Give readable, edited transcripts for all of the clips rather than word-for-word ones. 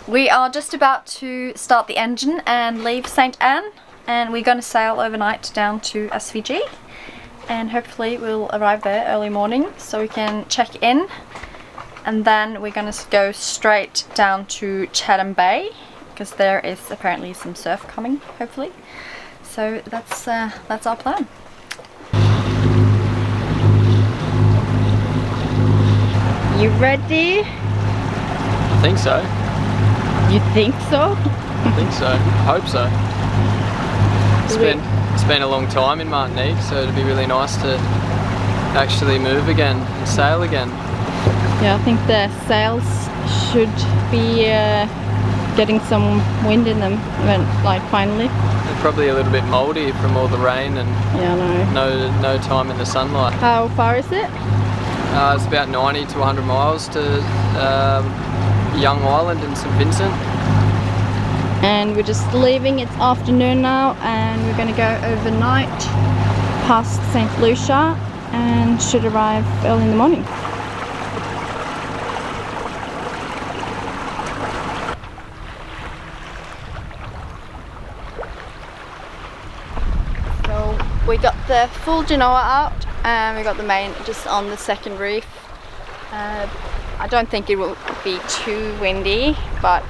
We are just about to start the engine and leave St. Anne, and we're going to sail overnight down to SVG, and hopefully we'll arrive there early morning so we can check in, and then we're going to go straight down to Chatham Bay because there is apparently some surf coming, hopefully. So that's our plan. You ready? I think so. You think so? I think so. I hope so. It's been a long time in Martinique, so it'd be really nice to actually move again and sail again. Yeah, I think the sails should be getting some wind in them, like finally. They're probably a little bit mouldy from all the rain and no time in the sunlight. How far is it? It's about 90 to 100 miles to Young Island and St. Vincent. And we're just leaving. It's afternoon now, and we're going to go overnight past St. Lucia and should arrive early in the morning. So we got the full Genoa out, and we got the main just on the second reef. I don't think it will be too windy, but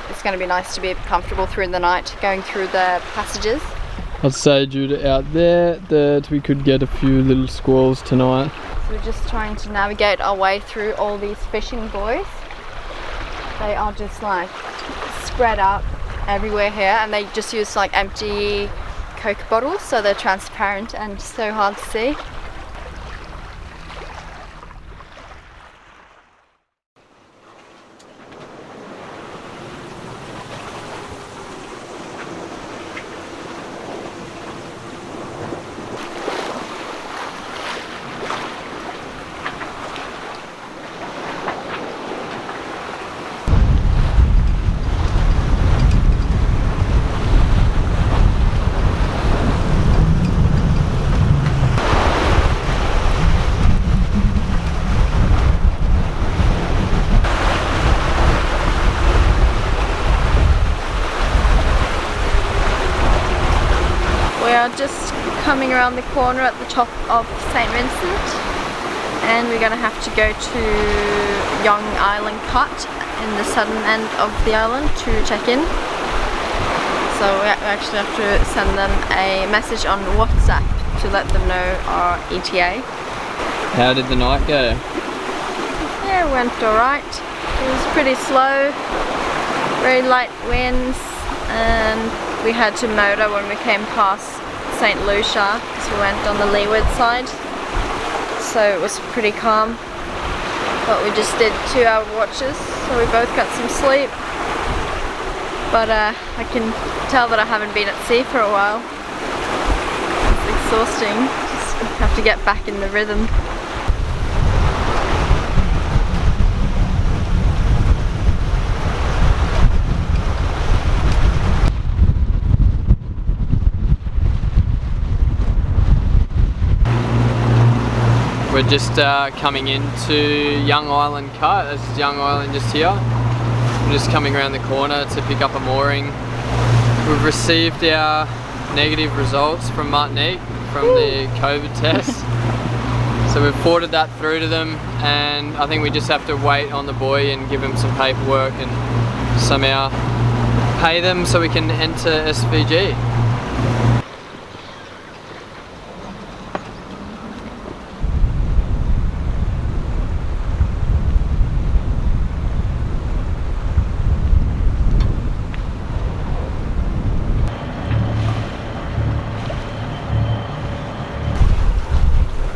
it's going to be nice to be comfortable through the night going through the passages. I'd say due to out there that we could get a few little squalls tonight. So we're just trying to navigate our way through all these fishing buoys. They are just like spread out everywhere here, and they just use like empty Coke bottles, so they're transparent and so hard to see. Just coming around the corner at the top of St. Vincent, and we're going to have to go to Young Island Cut in the southern end of the island to check in. So we actually have to send them a message on WhatsApp to let them know our ETA. How did the night go? Yeah, it went alright. It was pretty slow, very light winds, and we had to motor when we came past St. Lucia because we went on the leeward side, so it was pretty calm, but we just did 2-hour watches, so we both got some sleep, but I can tell that I haven't been at sea for a while. It's exhausting, just have to get back in the rhythm. We're just coming into Young Island Cut. This is Young Island just here. We're just coming around the corner to pick up a mooring. We've received our negative results from Martinique from the COVID test. So we've forwarded that through to them, and I think we just have to wait on the buoy and give them some paperwork and somehow pay them so we can enter SVG.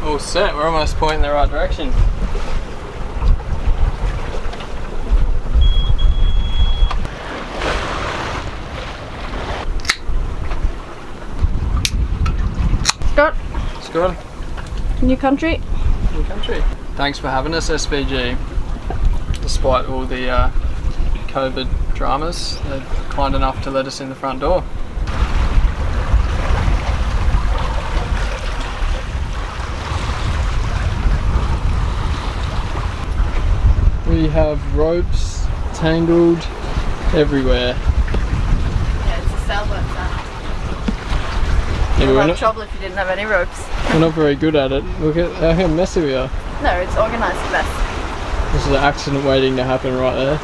All set, we're almost pointing in the right direction. Scott. Scott. New country. New country. Thanks for having us, SVG. Despite all the COVID dramas, they're kind enough to let us in the front door. We have ropes tangled everywhere. Yeah, it's a sailboat sound. Yeah, You'd we're have not, trouble if you didn't have any ropes. we're not very good at it. Look at how messy we are. No, it's organised best. This is an accident waiting to happen right there.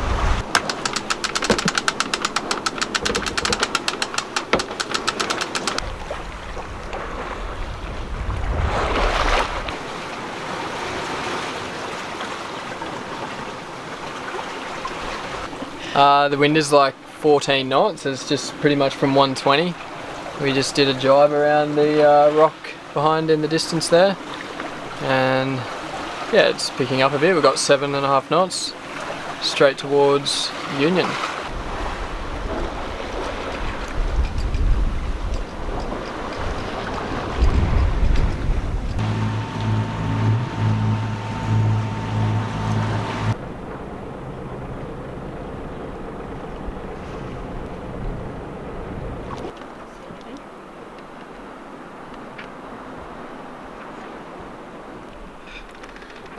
The wind is like 14 knots, it's just pretty much from 120. We just did a jibe around the rock behind in the distance there, and yeah, it's picking up a bit. We've got 7.5 knots straight towards Union.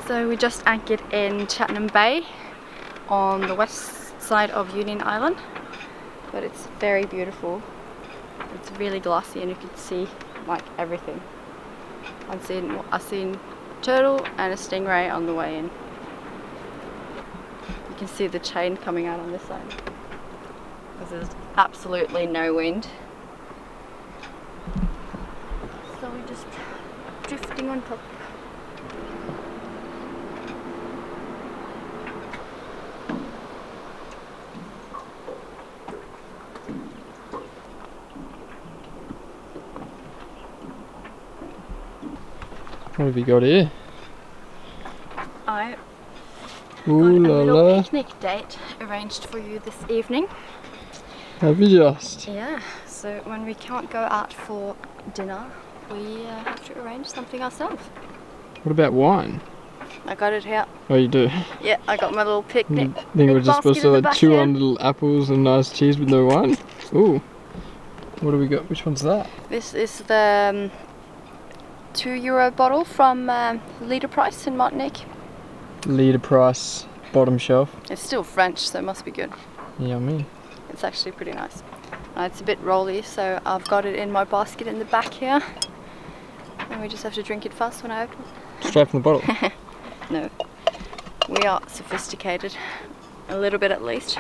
So we just anchored in Chatham Bay on the west side of Union Island, but it's very beautiful. It's really glassy and you can see like everything. I've seen turtle and a stingray on the way in. You can see the chain coming out on this side because there's absolutely no wind. So we're just drifting on top. What have you got here? I've Ooh got a la little la. picnic date arranged for you this evening. Have you just? Yeah, so when we can't go out for dinner, we have to arrange something ourselves. What about wine? I got it here. Oh, you do? Yeah, I got my little picnic. I think we're just supposed to like chew on little apples and nice cheese with no wine. Ooh. What do we got? Which one's that? This is the €2 bottle from Leader Price in Martinique. Leader price, bottom shelf. It's still French, so it must be good. Yummy. It's actually pretty nice. It's a bit rolly, so I've got it in my basket in the back here. And we just have to drink it fast when I open it. Straight from the bottle. No. We are sophisticated. A little bit at least.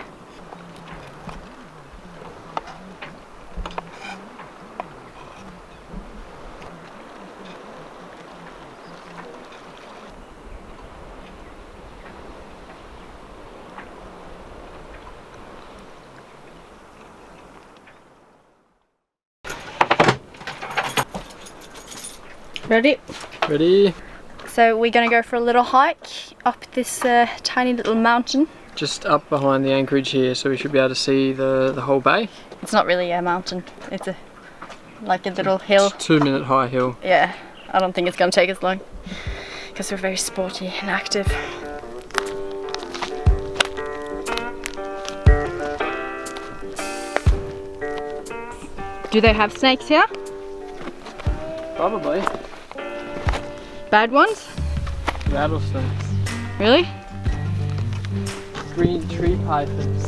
Ready? Ready? So we're gonna go for a little hike up this tiny little mountain. Just up behind the anchorage here, so we should be able to see the whole bay. It's not really a mountain, it's like a little hill. It's a 2-minute high hill. Yeah, I don't think it's gonna take us long because we're very sporty and active. Do they have snakes here? Probably. Bad ones? Rattlesnakes. Really? Green tree pythons.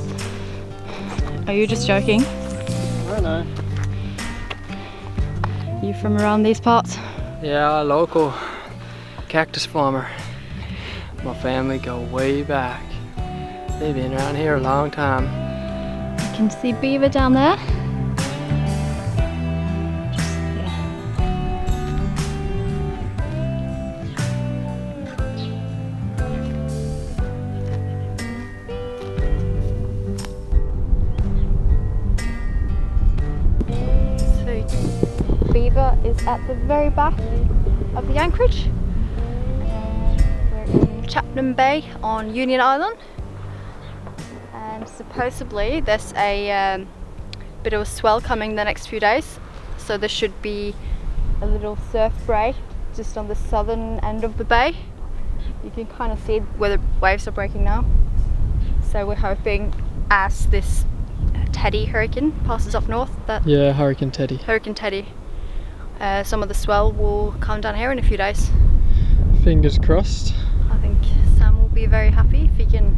Are you just joking? I don't know. You from around these parts? Yeah, local cactus farmer. My family go way back. They've been around here a long time. You can see Beaver down there. Beaver is at the very back of the anchorage. We're in Chatham Bay on Union Island, and supposedly there's a bit of a swell coming the next few days, so there should be a little surf break just on the southern end of the bay. You can kind of see where the waves are breaking now, so we're hoping as this Teddy hurricane passes up north that Yeah, Hurricane Teddy. Some of the swell will come down here in a few days. Fingers crossed. I think Sam will be very happy if he can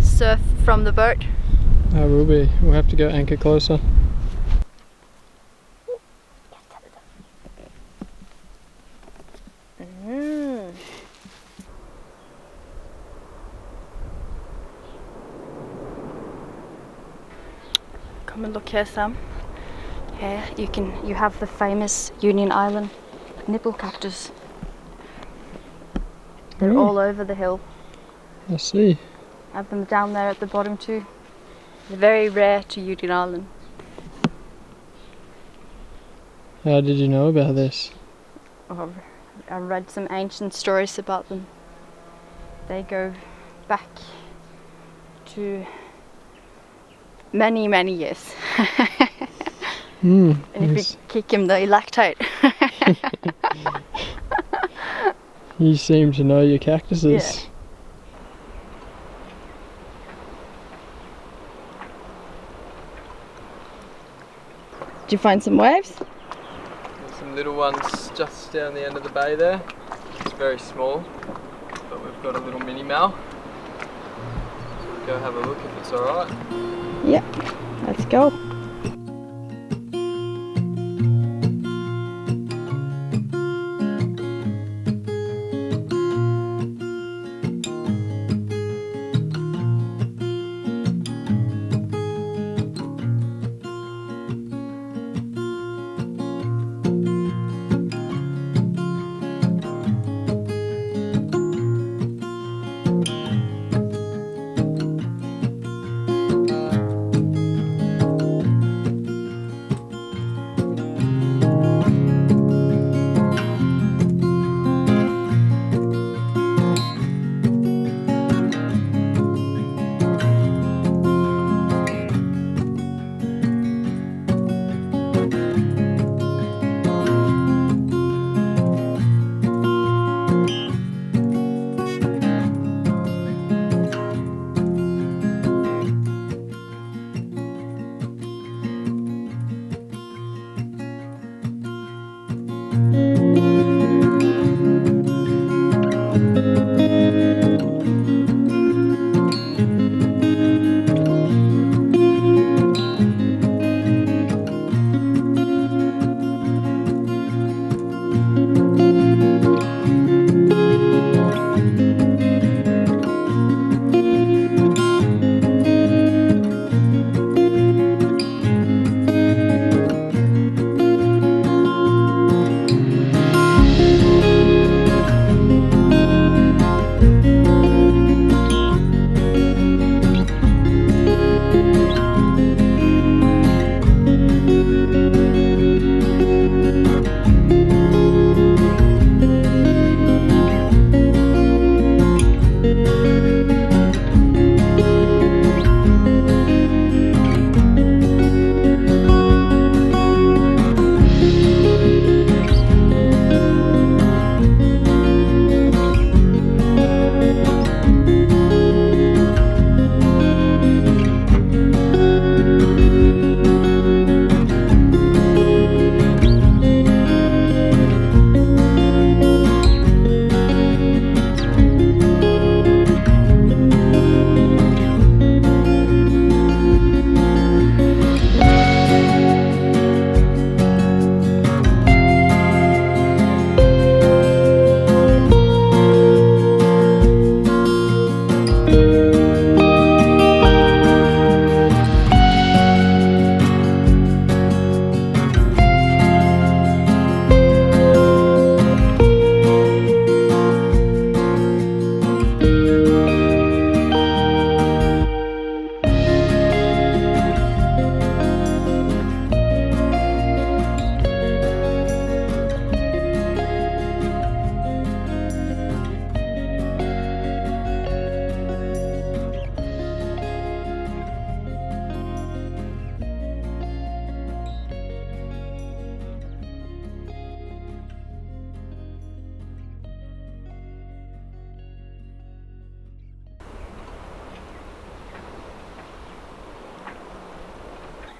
surf from the boat. I will be. We'll have to go anchor closer. Come and look here, Sam. Here you have the famous Union Island nipple cactus. They're all over the hill. I see. I have them down there at the bottom too. They're very rare to Union Island. How did you know about this? Oh, I read some ancient stories about them. They go back to many, many years. And if you kick them, they lactate. You seem to know your cactuses. Yeah. Did you find some waves? There's some little ones just down the end of the bay there. It's very small, but we've got a little mini mal. Go have a look if it's alright. Yeah, let's go.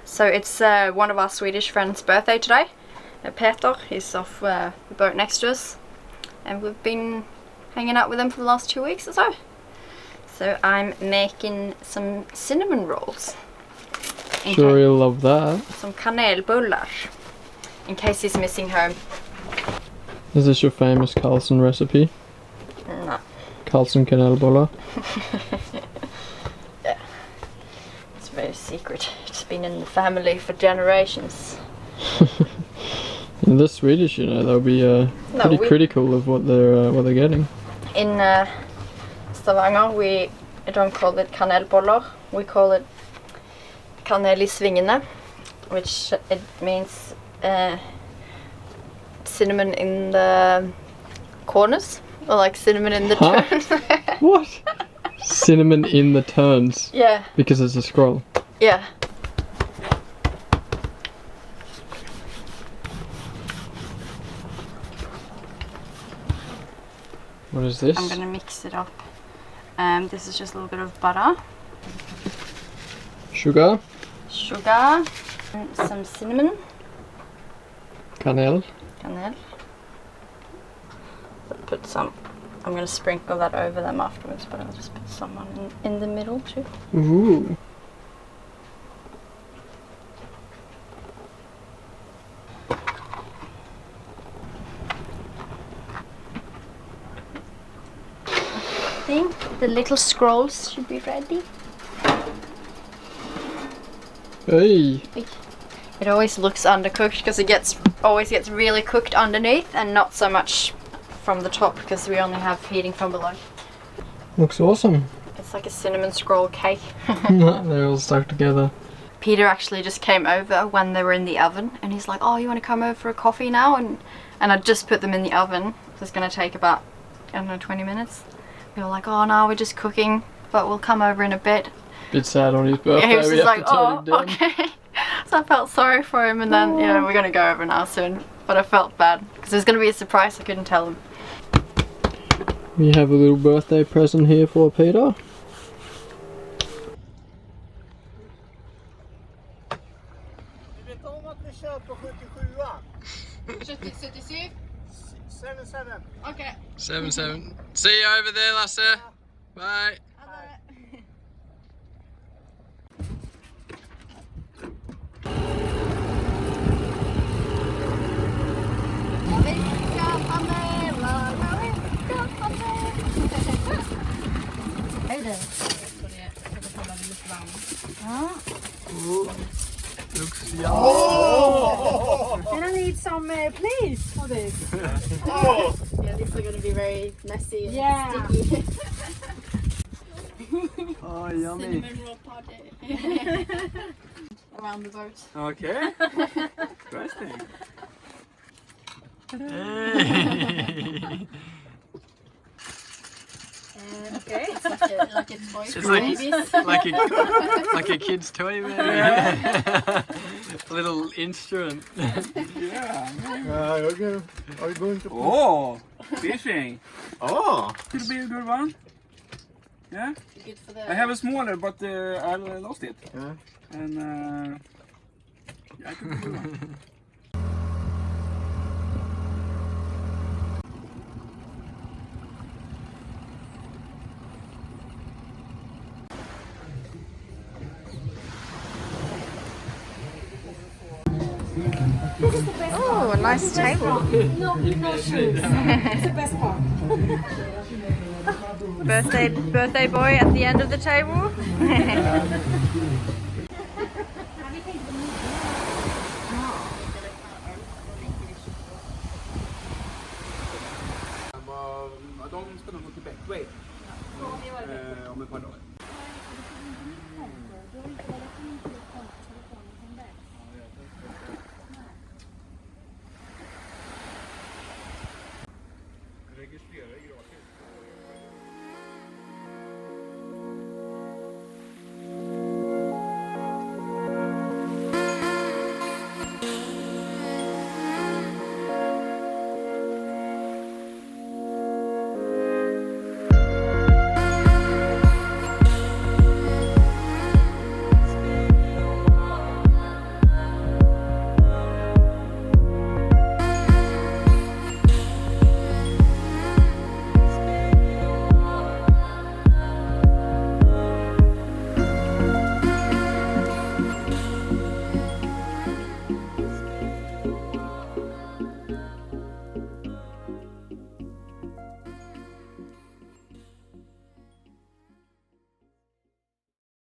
So it's one of our Swedish friends' birthday today. Peter, he's off the boat next to us, and we've been hanging out with him for the last 2 weeks or so. So I'm making some cinnamon rolls. Sure you'll love that. Some kanelbullar. In case he's missing home. Is this your famous Carlson recipe? No. Carlson kanelbullar? Yeah. It's very secret. It's been in the family for generations. In the Swedish, you know, they'll be pretty critical of what they're getting. In Stavanger, we don't call it kanelboller. We call it kanel i svingene, which it means cinnamon in the corners, or like cinnamon in the turns. What? Cinnamon in the turns? Yeah. Because it's a scroll? Yeah. What is this? I'm gonna mix it up. This is just a little bit of butter. Sugar? Sugar. And some cinnamon. Kanel? Kanel. Put some. I'm gonna sprinkle that over them afterwards, but I'll just put some on in the middle too. Ooh. I think the little scrolls should be ready. Hey. It always looks undercooked because it always gets really cooked underneath and not so much from the top because we only have heating from below. Looks awesome. It's like a cinnamon scroll cake. They're all stuck together. Peter actually just came over when they were in the oven and he's like, oh, you want to come over for a coffee now? And I just put them in the oven. So it's going to take about, I don't know, 20 minutes. We were like, oh no, we're just cooking, but we'll come over in a bit. Bit sad on his birthday. He was just like, oh, down. okay. So I felt sorry for him, and then we're gonna go over now soon. But I felt bad because it was gonna be a surprise. I couldn't tell him. We have a little birthday present here for Peter. Okay. 7-7. See you over there, Lasse. Bye. Looks yummy. Oh! And I need some please for this. Oh! Yeah, these are going to be very messy and sticky. Oh, yummy. Cinnamon roll party. Around the boat. Okay. Interesting. Hey. Okay. It's like a toy It's for babies. like a kid's toy, maybe. A little instrument. Yeah. Okay. Are you going to? Oh, fishing. Oh. Could be a good one. Yeah. Good for the... I have a smaller, but I lost it. Yeah. And yeah, I could be a good one. Oh, a nice table. No shoes. It's the best part. Birthday boy at the end of the table. De ska nog gå till Bäckvej om ett par dagar.